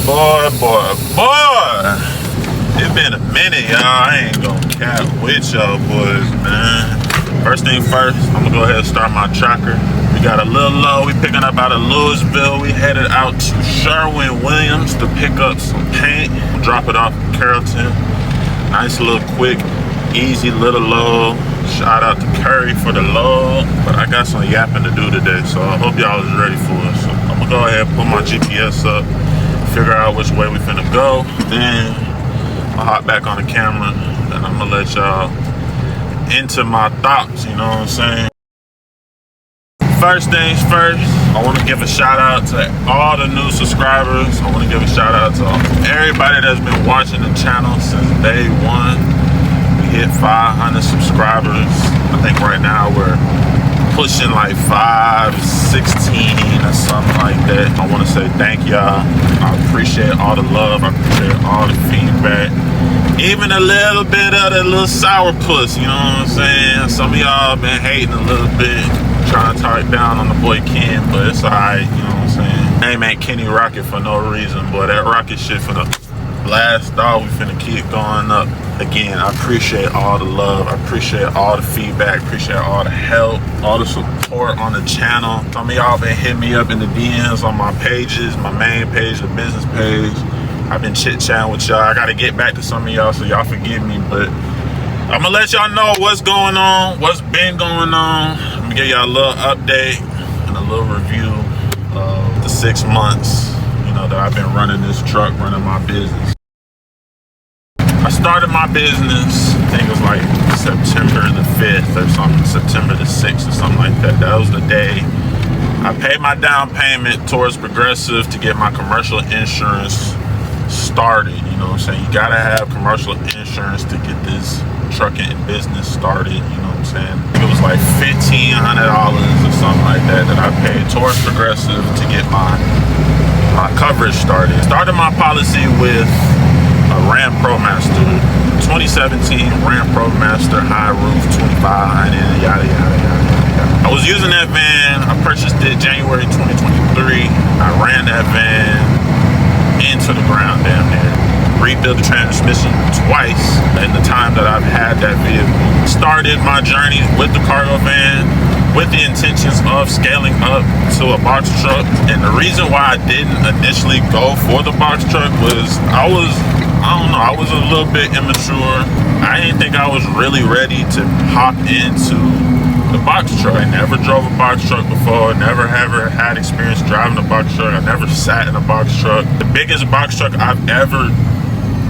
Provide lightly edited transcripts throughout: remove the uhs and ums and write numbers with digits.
Boy. It been a minute, y'all. I ain't gonna cap with y'all boys, man. First thing first, I'm gonna go ahead and start my tracker. We got a little low. We picking up out of Louisville. We headed out to Sherwin-Williams to pick up some paint. We'll drop it off in Carrollton. Nice little quick, easy little load. Shout out to Curri for the load. But I got some yapping to do today, so I hope y'all is ready for it. So I'm gonna go ahead and put my GPS up, figure out which way we finna go. Then I'll hop back on the camera and I'm gonna let y'all into my thoughts, you know what I'm saying? First things first, I want to give a shout out to all the new subscribers. I want to give a shout out to everybody that's been watching the channel since day one. We hit 500 subscribers. I think right now we're pushing like 516 or something like that. I want to say thank y'all. I appreciate all the love. I appreciate all the feedback. Even a little bit of the little sourpuss, you know what I'm saying? Some of y'all been hating a little bit, trying to talk down on the boy Ken, but it's alright, you know what I'm saying? Name ain't Kenny Rocket for no reason, boy. That rocket shit finna blast off. We finna keep going up. Again, I appreciate all the love. I appreciate all the feedback. Appreciate all the help, all the support on the channel. Some of y'all been hitting me up in the DMs on my pages, my main page, the business page. I've been chit-chatting with y'all. I gotta get back to some of y'all, so y'all forgive me, but I'm gonna let y'all know what's going on, what's been going on. I'm gonna give y'all a little update and a little review of the 6 months, you know, that I've been running this truck, running my business. I started my business, I think it was like September the 5th or something, September the 6th or something like that. That was the day I paid my down payment towards Progressive to get my commercial insurance started. You know what I'm saying? You gotta have commercial insurance to get this trucking business started. You know what I'm saying? I think it was like $1,500 or something like that I paid towards Progressive to get my coverage started. Started my policy with a Ram ProMaster 2017 Ram ProMaster high roof 2500 yada yada yada. I was using that van. I purchased it January 2023. I ran that van into the ground damn near. Rebuilt the transmission twice in the time that I've had that vehicle. Started my journey with the cargo van with the intentions of scaling up to a box truck. And the reason why I didn't initially go for the box truck was I was a little bit immature. I didn't think I was really ready to hop into the box truck. I never drove a box truck before, never ever had experience driving a box truck. I never sat in a box truck. The biggest box truck I've ever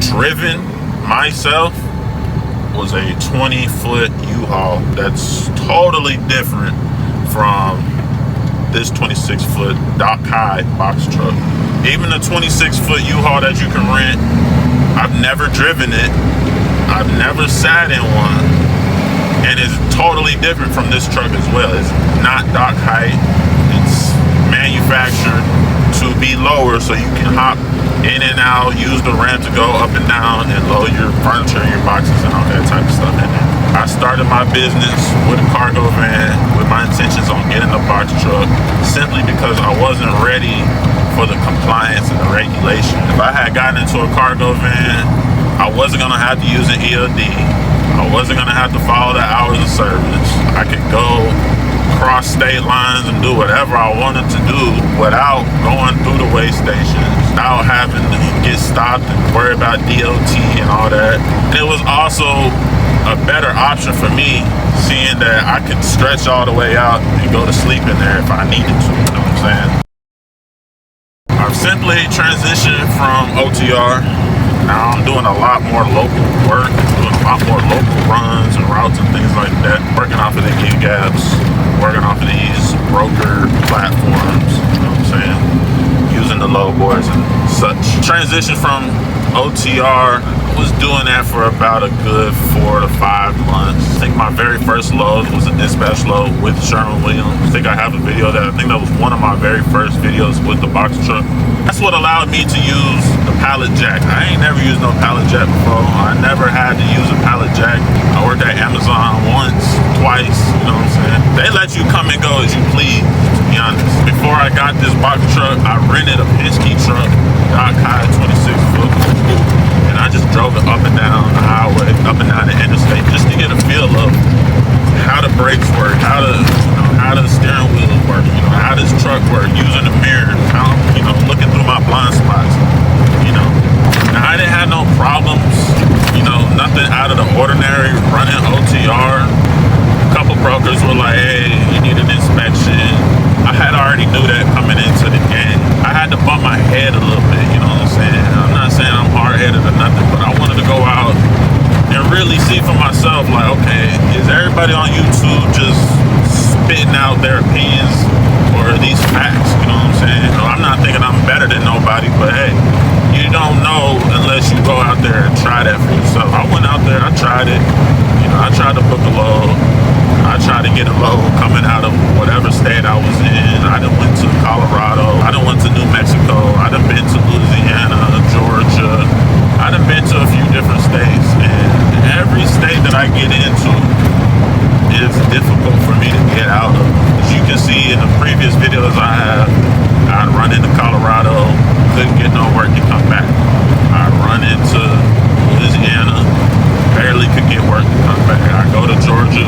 driven myself was a 20-foot U-Haul. That's totally different from this 26-foot dock high box truck. Even the 26-foot U-Haul that you can rent, I've never driven it. I've never sat in one. And it's totally different from this truck as well. It's not dock height. It's manufactured to be lower so you can hop in and out, use the ramp to go up and down and load your furniture, your boxes and all that type of stuff in there. I started my business with a cargo van with my intentions on getting a box truck simply because I wasn't ready for the compliance and the regulation. If I had gotten into a cargo van, I wasn't gonna have to use an ELD. I wasn't gonna have to follow the hours of service. I could go cross state lines and do whatever I wanted to do without going through the weigh stations, without having to get stopped and worry about DOT and all that. It was also a better option for me, seeing that I could stretch all the way out and go to sleep in there if I needed to, you know what I'm saying? I've simply transitioned from OTR. Now I'm doing a lot more local work, doing a lot more local runs and routes and things like that. Working off of the gig apps, working off of these broker platforms, you know what I'm saying? Using the low boards and such. Transition from OTR, was doing that for about a good 4 to 5 months. I think my very first load was a dispatch load with Sherwin-Williams. I think I have a video that, I think that was one of my very first videos with the box truck. That's what allowed me to use the pallet jack. I ain't never used no pallet jack before. I never had to use a pallet jack. I worked at Amazon once, twice, you know what I'm saying? They let you come and go as you please, to be honest. Before I got this box truck, I rented a Penske truck. stock high 26 foot, and I just drove it up and down the highway, up and down the interstate, just to get a feel of how the brakes work, how the steering wheel work, how this truck work, using the mirrors, how, looking through my blind spots, Now, I didn't have no problems, nothing out of the ordinary running OTR. A couple brokers were like, hey, you need an inspection. I had already knew that coming into the game. I had to bump my head a little bit, you know what I'm saying? I'm not saying I'm hard-headed or nothing, but I wanted to go out and really see for myself, like, okay, is everybody on YouTube just spitting out their opinions, or are these facts, you know what I'm saying? I'm not thinking I'm better than nobody, but hey, you don't know unless you go out there and try that for yourself. I went out there, I tried it, I tried to book a load, I tried to get a load coming out of whatever state I was in. I done went to Colorado, I done went to New Mexico, I done been to Louisiana, Georgia, I done been to a few different states, and every state that I get into is difficult for me to get out of. As you can see in the previous videos I'd run into Colorado, couldn't get no work to come back. I'd run into Louisiana, barely could get work to come back. I go to Georgia,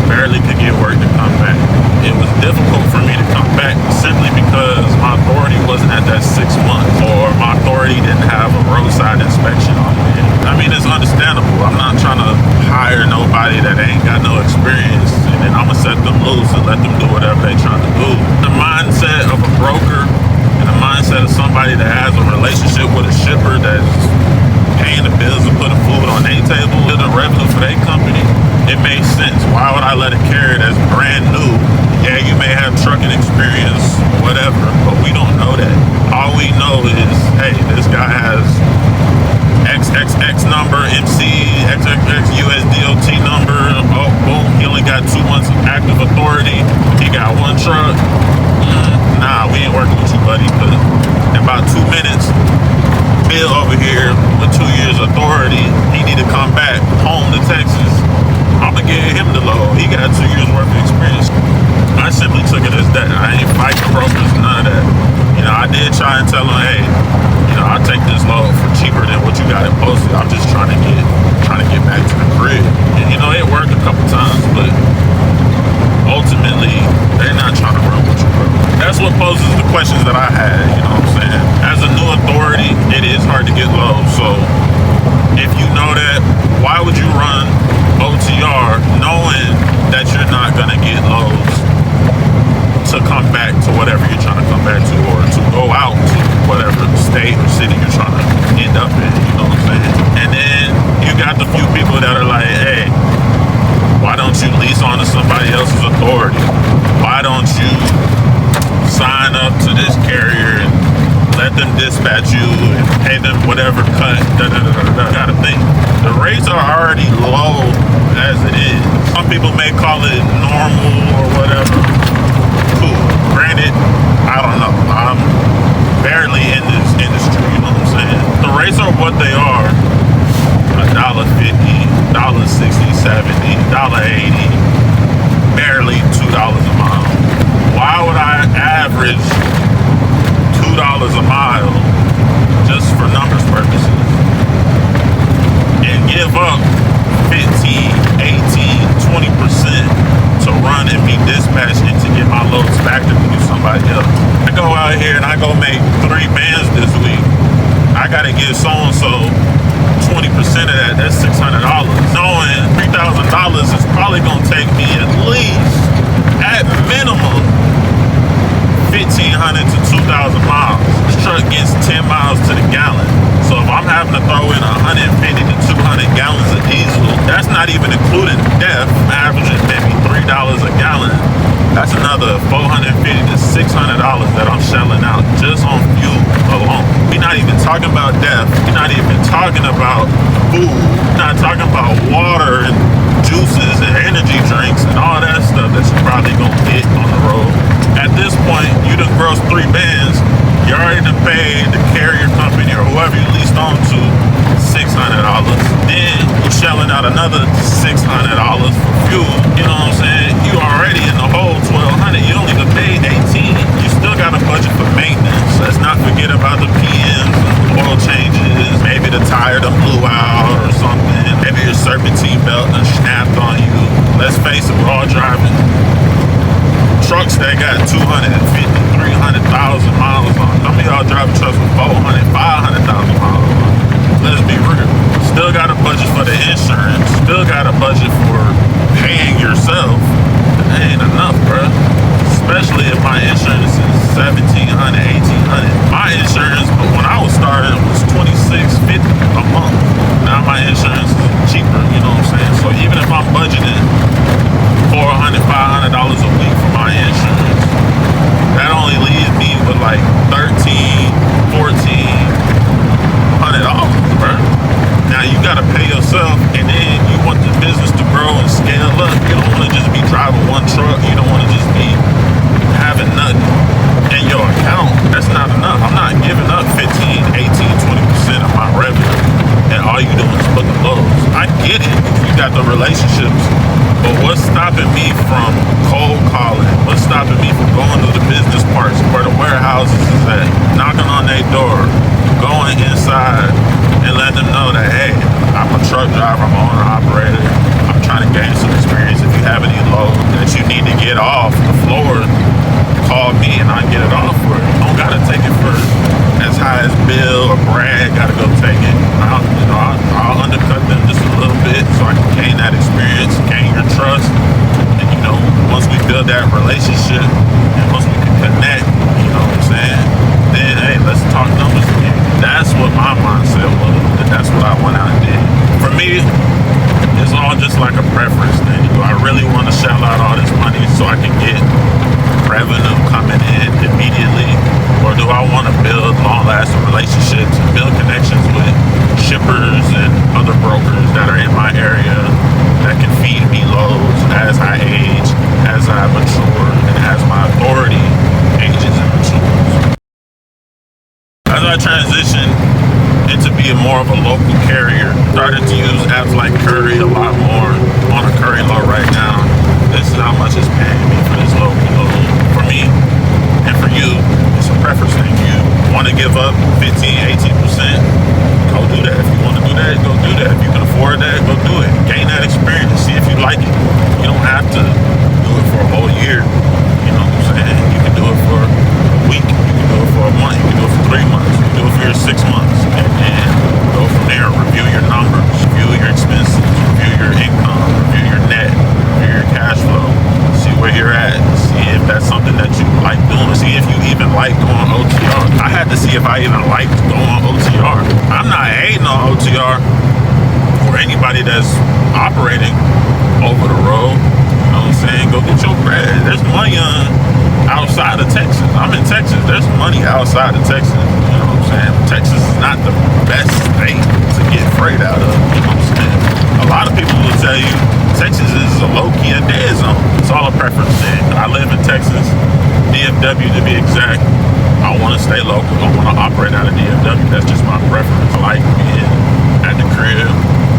barely could get work to come back. It was difficult for me to come back simply because my authority wasn't at that 6 months, or my authority didn't have a roadside inspection on it. I mean, it's understandable. I'm not trying to hire nobody that ain't got no experience, and then I'm gonna set them loose and let them do whatever they trying to do. The mindset of a broker and the mindset of somebody that has a relationship with a shipper that's paying the bills and putting food on their table, the revenue for their company, it makes sense. Why would I let a carrier that's brand new? Yeah, you may have trucking experience, whatever, but we don't know that. All we know is, hey, this guy has XXX number, MC, XXX USDOT number. Oh, boom, he only got 2 months of active authority. He got 1 truck. Nah, we ain't working with you, buddy, because in about 2 minutes, Bill over here with 2 years authority, he need to come back home to Texas. I'm gonna give him the load. He got 2 years worth of experience. I simply took it as that. I ain't fighting brokers, none of that. I did try and tell him, hey, I'll take this load for cheaper than what you got it posted. I'm just trying to get back to the crib. And it worked a couple times, but ultimately they're not trying to run with you, bro. That's what poses the questions that I had, you know what I'm saying? As a new authority, it is hard to get loads. So if you know that, why would you run OTR knowing that you're not gonna get loads to come back to whatever you're trying to come back to, or to go out to whatever state or city you're trying to end up in, you know what I'm saying? And then you got the few people that are like, hey, why don't you lease on to somebody else's authority? Why don't you sign up to this carrier and let them dispatch you and pay them whatever cut? Gotta think, the rates are already low as it is. Some people may call it normal or whatever. Cool. Granted, I don't know. I'm barely in this industry, you know what I'm saying? The rates are what they are. $1.50, $1.60, $1.70, $1.80, barely $2 a mile. Why would I average $2 a mile just for numbers purposes and give up 15, 18, 20% to run and be dispatched and to get my loads back to somebody else? I go out here and I go make 3 bands this week. I gotta give so-and-so 20% of that. That's $600. Knowing $3,000 is probably gonna take me at least, at minimum, 1,500 to 2,000 miles. This truck gets 10 miles to the gallon. So if I'm having to throw in 150 to 200 gallons of diesel, that's not even including DEF, averaging maybe $3 a gallon. That's another $450 to $600 that I'm shelling out just on fuel alone. We're not even talking about DEF. We're not even talking about food. We're not talking about water and juices and energy drinks and all that stuff that you're probably gonna get on the road. At this point, you done grossed 3 bands. You already done paid the carrier company or whoever you leased on to $600. Then you're shelling out another $600 for fuel. You know what I'm saying? You already in the hole $1,200. You only paid $18. You still got a budget for maintenance. Let's not forget about the PMs tire done blew out or something. Maybe your serpentine belt done snapped on you. Let's face it, we're all driving trucks that got 250, 300,000 miles on. Some of y'all driving trucks with 400, 500,000 miles on. Let's be real. Still got a budget for the insurance. Still got a budget for paying yourself. That ain't enough, bro. Especially if my insurance is $1,700, $1,800. My insurance, when I was starting, was $26.50 a month. Now my insurance is cheaper, you know what I'm saying? So even if I'm budgeting $400, $500 a week for my insurance, that only leaves me with like $1,400, bro. Now you gotta pay yourself, and then you want the business to grow and scale up. You don't want to just be driving one truck. You don't want to just be having nothing in your account. That's not enough. I'm not giving up 15, 18, 20% of my revenue, and all you doing is booking loads. I get it. You got the relationships, but what's stopping me from cold calling? What's stopping me from going to the business parks where the warehouses is at, knocking on their door, going inside and let them know that, hey, I'm a truck driver, I'm an owner operator, I'm trying to gain some experience. If you have any load that you need to get off the floor, call me and I get it off for you. Don't gotta take it for as high as Bill or Brad gotta go take it. I'll undercut them just a little bit so I can gain that experience, gain your trust. And once we build that relationship and once we can connect, you know what I'm saying, then hey, let's talk numbers again. That's what my mindset was. That's what I went out and did. For me, it's all just like a preference thing. Do I really want to shell out all this money so I can get revenue coming in immediately? Or do I want to build long-lasting relationships and build connections with shippers and other brokers that are in my area that can feed me loads as I age, as I mature, and as my authority ages and matures? As I transitioned into being more of a local carrier, started to use apps like Curri a lot more. On a Curri load right now, this is how much it's paying me for this local load. For me and for you, it's a preference thing. You want to give up 15, 18%, go do that. If you want to do that, go do that. If you can afford that, go do it. Gain that experience, see if you like it. You don't have to do it for a whole year. You know what I'm saying? You can do it for a week. You can do it for a month. You can do it for 3 months. You can do it for your 6 months. And then go from there. Review your numbers. Review your expenses. Review your income. Review your net. Review your cash flow. See where you're at. See if that's something that you like doing. See if you even like going OTR. I had to see if I even liked going OTR. I'm not hating on OTR or anybody that's operating over the road. You know what I'm saying? Go get your bread. There's money outside of Texas. I'm in Texas. There's money outside of Texas. You know what I'm saying? Texas is not the best state to get freight out of. You know what I'm saying? A lot of people will tell you Texas is a low-key a dead zone. It's all a preference thing. I live in Texas, DFW to be exact. I want to stay local. I want to operate out of DFW. That's just my preference. I like being at the crib.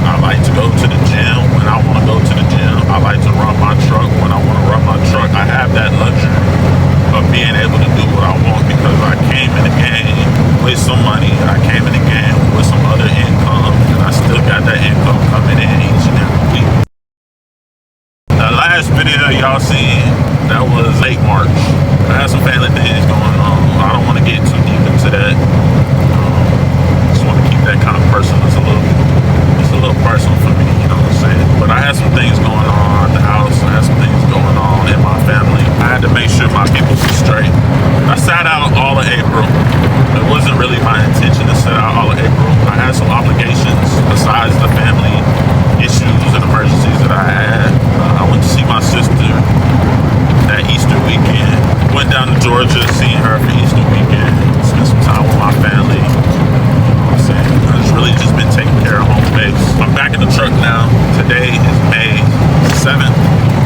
I like to go to the gym when I want to go to the gym. I like to run my truck when I want to run my truck. I have that luxury of being able to do what I want because I came in the game with some money. I came in the game with some other income, and I still got that income coming in each and every week. The last video y'all seen, that was late March. I had some family things going on. I don't want to get too deep into that. Just want to keep that kind of personal. It's a little personal for me, you know what I'm saying? But I had some things going on at the house. I had some things going on in my family. I had to make sure my people were straight. I sat out all of April. It wasn't really my intention to sit out all of April. I had some obligations besides the family issues and emergencies that I had. I went to see my sister that Easter weekend. Went down to Georgia, seeing her for Easter weekend. Spent some time with my family. I just really just been taking care of home base. I'm back in the truck now. Today is May 7th.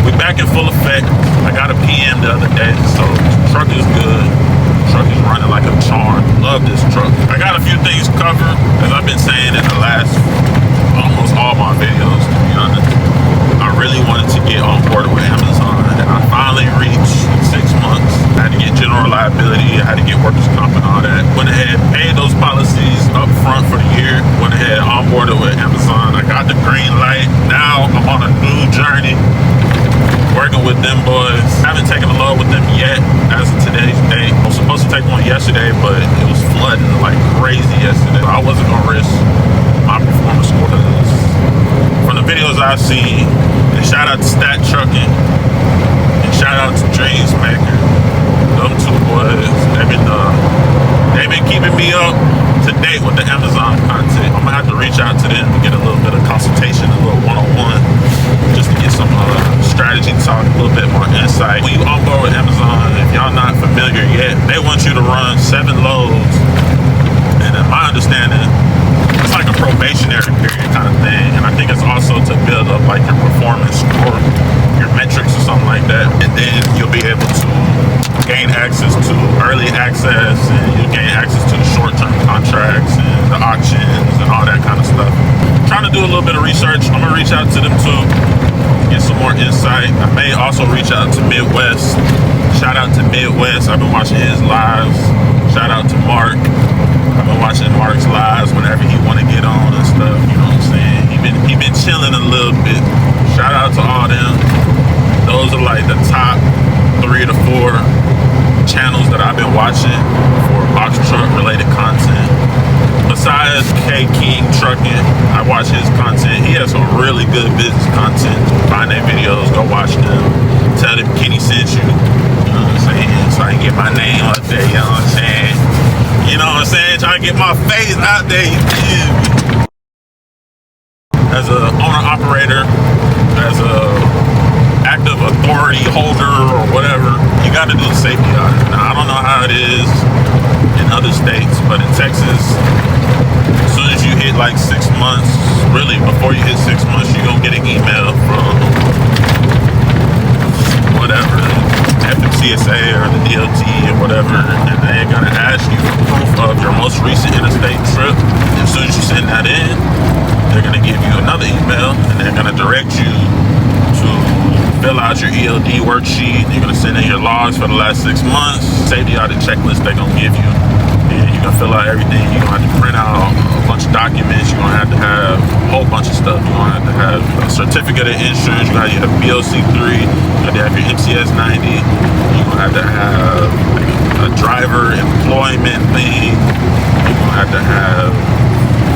We back in full effect. I got a PM the other day, so the truck is good. The truck is running like a charm. Love this truck. I got a few things covered, as I've been saying in the last almost all my videos, to be honest. I really wanted to get on board with Amazon, and I finally reached 6 months. I had to get general liability, I had to get workers' comp and all that. Went ahead, paid those policies up front for the year. Went ahead, yesterday, but it was flooding like crazy yesterday. I wasn't gonna risk my performance scores. From the videos I've seen, and shout out to Stat Trucking, and shout out to Dreamsmaker. Them two boys, they've been keeping me up to date with the Amazon content. I'm gonna have to reach out to them to get a little bit of consultation, a little one-on-one, just to get some strategy talk, a little bit more insight. When you on board with Amazon, if y'all not familiar yet, they want you to run 7 loads, and in my understanding, it's like a probationary period kind of thing, and I think it's also to build up like your performance or your metrics or something like that, and then you'll be able to gain access to early access, and you'll gain access to the short-term contracts and the auctions and all that kind of stuff. Trying to do a little bit of research. I'm gonna reach out to them too, get some more insight. I may also reach out to Midwest. Shout out to Midwest. I've been watching his lives. Shout out to Mark. I've been watching Mark's lives whenever he want to get on and stuff. You know what I'm saying? He been chilling a little bit. Shout out to all them. Those are like the top 3 to 4 channels that I've been watching for box truck related content. Besides K King Trucking, I watch his content. He has some really good business content. Find their videos, go watch them. Tell them Kenny sent you. You know what I'm saying? So I can get my name out there, you know what I'm saying? You know what I'm saying? Trying to get my face out there, you feel me? As a owner operator, as a active authority holder or whatever, you got to do the safety audit. Now, I don't know how it is in other states, but in Texas, as soon as you hit like 6 months, really before you hit 6 months, you're gonna get an email from whatever, FMCSA or the DOT or whatever, and they're gonna ask you for proof of your most recent interstate trip. As soon as you send that in, they're gonna give you another email, and they're gonna direct you to fill out your ELD worksheet. You're gonna send in your logs for the last 6 months, safety audit checklist they're gonna give you, and you're gonna fill out everything. You're gonna have to print out a bunch of documents. You're gonna have to have a whole bunch of stuff. You're gonna have to have a certificate of insurance. You're gonna have your BOC3. You're gonna have your MCS 90. You're gonna have to have a driver employment thing. You're gonna have to have,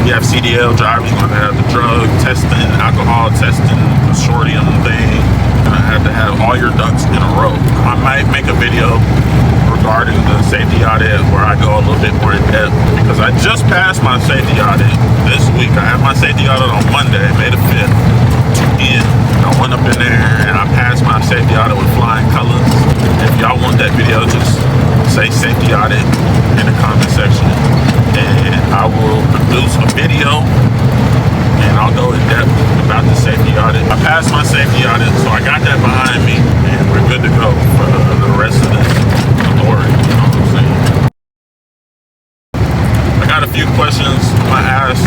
you have CDL drivers. You're gonna have the drug testing, alcohol testing, consortium thing. You're gonna have to have all your ducks in a row. I might make a video regarding the safety audit where I go a little bit more in depth, because I just passed my safety audit this week. I had my safety audit on Monday, May the 5th, 2 p.m. I went up in there and I passed my safety audit with flying colors. If y'all want that video, just say safety audit in the comment section, and I will produce a video and I'll go in depth about the safety audit. I passed my safety audit, so I got that behind me, and we're good to go for the rest of this glory. You know what I'm saying? I got a few questions I asked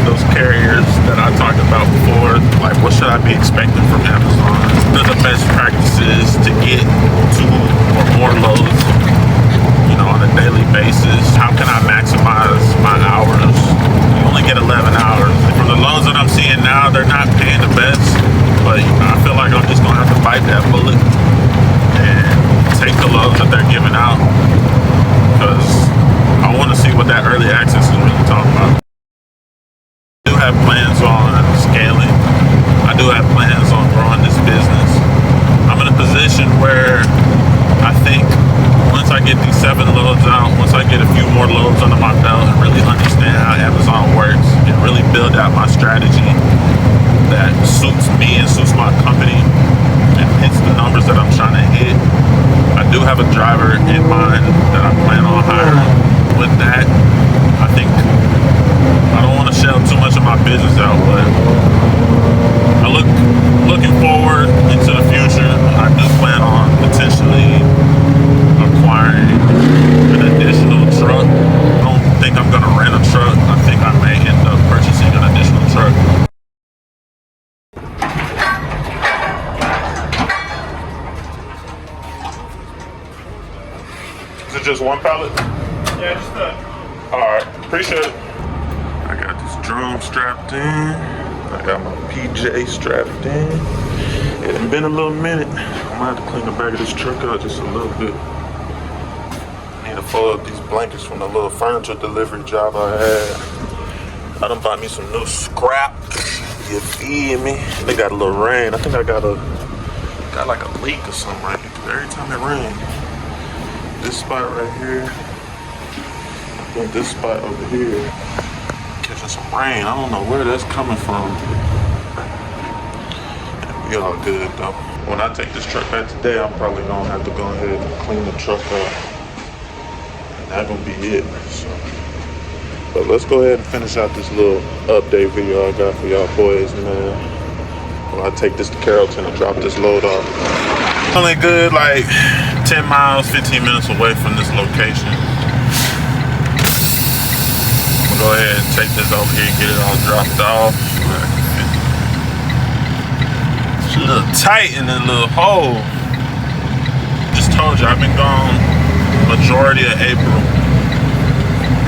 those carriers that I talked about before, like what should I be expecting from Amazon? What are the best practices to get 2 or more loads, you know, on a daily basis? How can I maximize my hours? You only get 11 hours. From the loads that I'm seeing now, they're not paying the best, but I feel like I'm just gonna have to bite that bullet and take the loads that they're giving out, because I want to see what that early access is really talking about. I do have plans on scaling. I do have plans on growing this business. I'm in a position where I think once I get these 7 loads out, once I get a few more loads under my belt and really understand how Amazon works and really build out my strategy that suits me and suits my company and hits the numbers that I'm trying to hit, I do have a driver in mind that I plan on hiring. With that, I think I don't want to shell too much of my business out, but I looking forward into the future. I do plan on potentially acquiring an additional truck. I don't think I'm gonna rent a truck. I think I may end up purchasing an additional truck. Is it just one pallet? Yeah, just Alright, appreciate it. I got this drum strapped in. I got my PJ strapped in. It's been a little minute. I'm gonna have to clean the back of this truck out just a little bit. Need a to fold up these blankets from the little furniture delivery job I had. I done bought me some new scrap. You feel me? They got a little rain. I think I got like a leak or something right here. Every time it rains. This spot right here. And this spot over here. Catching some rain. I don't know where that's coming from. We all good though. When I take this truck back today, I'm probably gonna have to go ahead and clean the truck up. And that's gonna be it. So. But let's go ahead and finish out this little update video I got for y'all boys, man. When I take this to Carrollton and drop this load off. Only good like 10 miles, 15 minutes away from this location. I'm gonna go ahead and take this over here and get it all dropped off. It's a little tight in the little hole. Just told you, I've been gone majority of April.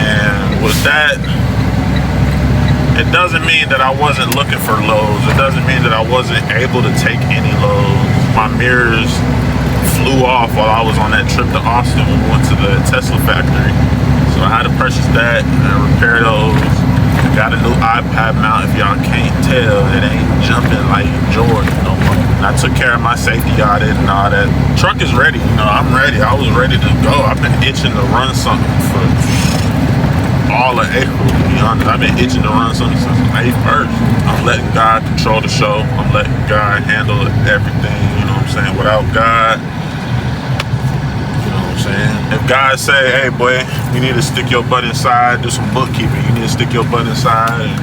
And with that, it doesn't mean that I wasn't looking for loads. It doesn't mean that I wasn't able to take any loads. My mirrors flew off while I was on that trip to Austin when we went to the Tesla factory. So I had to purchase that and repair those. Got a new iPad mount. If y'all can't tell, it ain't jumping like Jordan no more. And I took care of my safety audit and all that. Truck is ready. You know, I'm ready. I was ready to go. I've been itching to run something for all of April, to be honest. I've been itching to run something since May 1st. I'm letting God control the show. I'm letting God handle everything, you know what I'm saying? Without God, you know what I'm saying? If God say, hey boy, you need to stick your butt inside, do some bookkeeping. You need to stick your butt inside and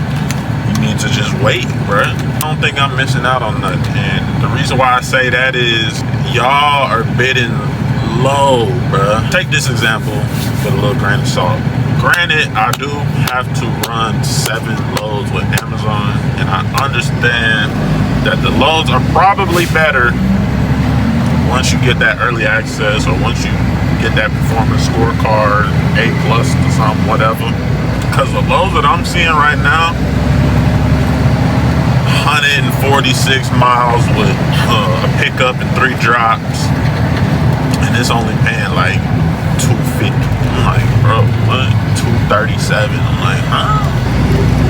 you need to just wait, bruh. I don't think I'm missing out on nothing. And the reason why I say that is y'all are bidding low, bruh. Take this example with a little grain of salt. Granted, I do have to run 7 loads with Amazon, and I understand that the loads are probably better once you get that early access or once you get that performance scorecard, A+ to something, whatever. Because the loads that I'm seeing right now, 146 miles with a pickup and 3 drops, and it's only paying like $250. I'm like, bro, what? $237. I'm like, huh?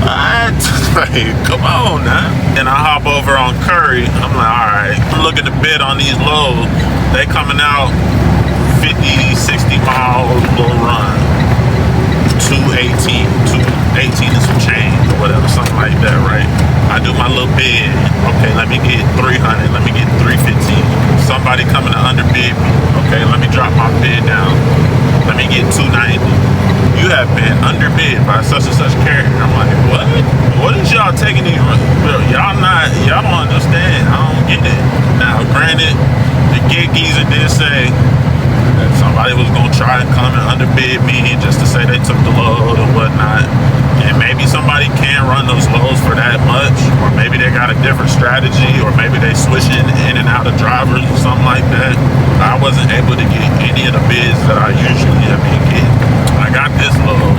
What? Like, come on now. And I hop over on Curri. I'm like, all right. I'm looking to bid on these loads. They coming out 50, 60 miles, little run. 218 and some change or whatever, something like that, right? I do my little bid. Okay, let me get 300. Let me get 315. Somebody coming to underbid me. Okay, let me drop my bid down. Let me get 290. You have been underbid by such and such carrier. I'm like, what? What is y'all taking these? Y'all don't understand. I don't get it. Now, granted, the gig geezer did say that somebody was gonna try and come and underbid me just to say they took the load or whatnot. And maybe somebody can run those loads for that much, or maybe they got a different strategy, or maybe they switching in and out of drivers or something like that. I wasn't able to get any of the bids that I usually have been getting. I got this load.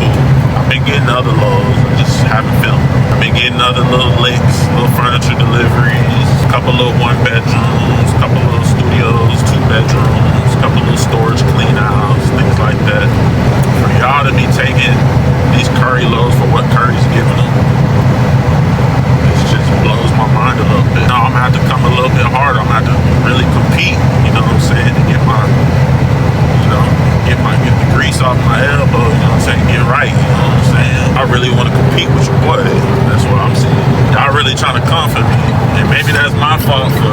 Cool. I've been getting other loads. I just haven't filmed. I've been getting other little licks, little furniture deliveries, a couple little 1-bedrooms, a couple little studios, 2-bedrooms, a couple little storage clean outs, things like that. For y'all to be taking these Curri loads for what Curri's giving them, it just blows my mind a little bit. No, I'm gonna have to come a little bit harder. I'm gonna have to really compete, you know what I'm saying, to get my, get the grease off my elbow, you know what I'm saying, get right, you know what I'm saying. I really want to compete with your boy. That's what I'm saying. Y'all really trying to come for me. And maybe that's my fault for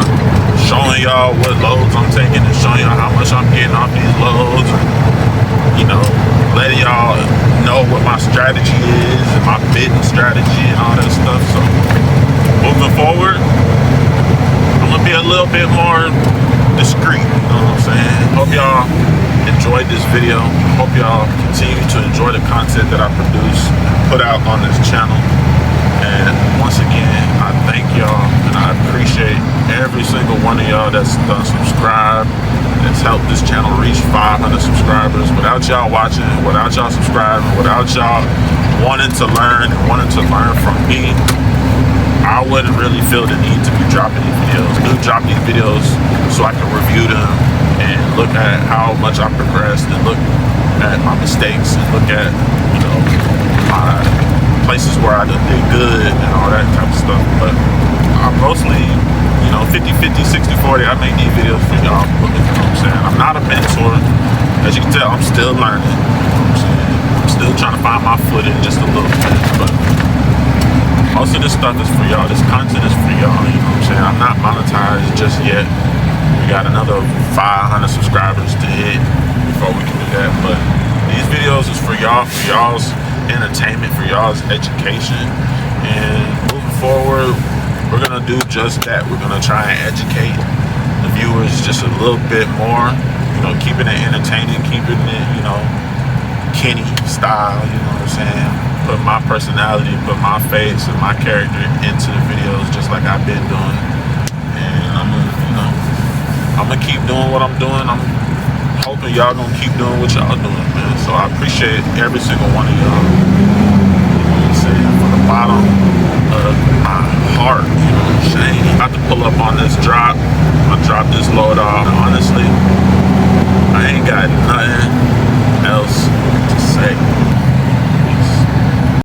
showing y'all what loads I'm taking and showing y'all how much I'm getting off these loads. And, you know, letting y'all know what my strategy is and my bidding strategy and all that stuff. So moving forward, I'm gonna be a little bit more discreet, you know what I'm saying? Hope y'all enjoyed this video. Hope y'all continue to enjoy the content that I produce, put out on this channel. And once again, I thank y'all and I appreciate every single one of y'all that's done subscribe, that's helped this channel reach 500 subscribers. Without y'all watching, without y'all subscribing, without y'all wanting to learn and wanting to learn from me, I wouldn't really feel the need to be dropping these videos. I do drop these videos so I can review them and look at how much I progressed and look at my mistakes and look at, you know, my places where I did good and all that type of stuff. But I'm mostly, you know, 50-50, 60-40. I make these videos for y'all. You know what I'm saying? I'm not a mentor. As you can tell, I'm still learning. You know what I'm saying? I'm still trying to find my footing just a little bit. But most of this stuff is for y'all. This content is for y'all. You know what I'm saying? I'm not monetized just yet. We got another 500 subscribers to hit before we can do that. But these videos is for y'all, for y'all's entertainment, for y'all's education. And moving forward, we're gonna do just that. We're gonna try and educate the viewers just a little bit more. You know, keeping it entertaining, keeping it, you know, Kenny style. You know what I'm saying? Put my personality, put my face and my character into the videos, just like I've been doing. And I'm gonna, you know, I'm gonna keep doing what I'm doing. I'm hoping y'all gonna keep doing what y'all doing, man. So I appreciate every single one of y'all. You know what I'm saying? From the bottom of my heart, you know what I'm saying? About to pull up on this drop. I'm gonna drop this load off. Honestly, I ain't got nothing else to say.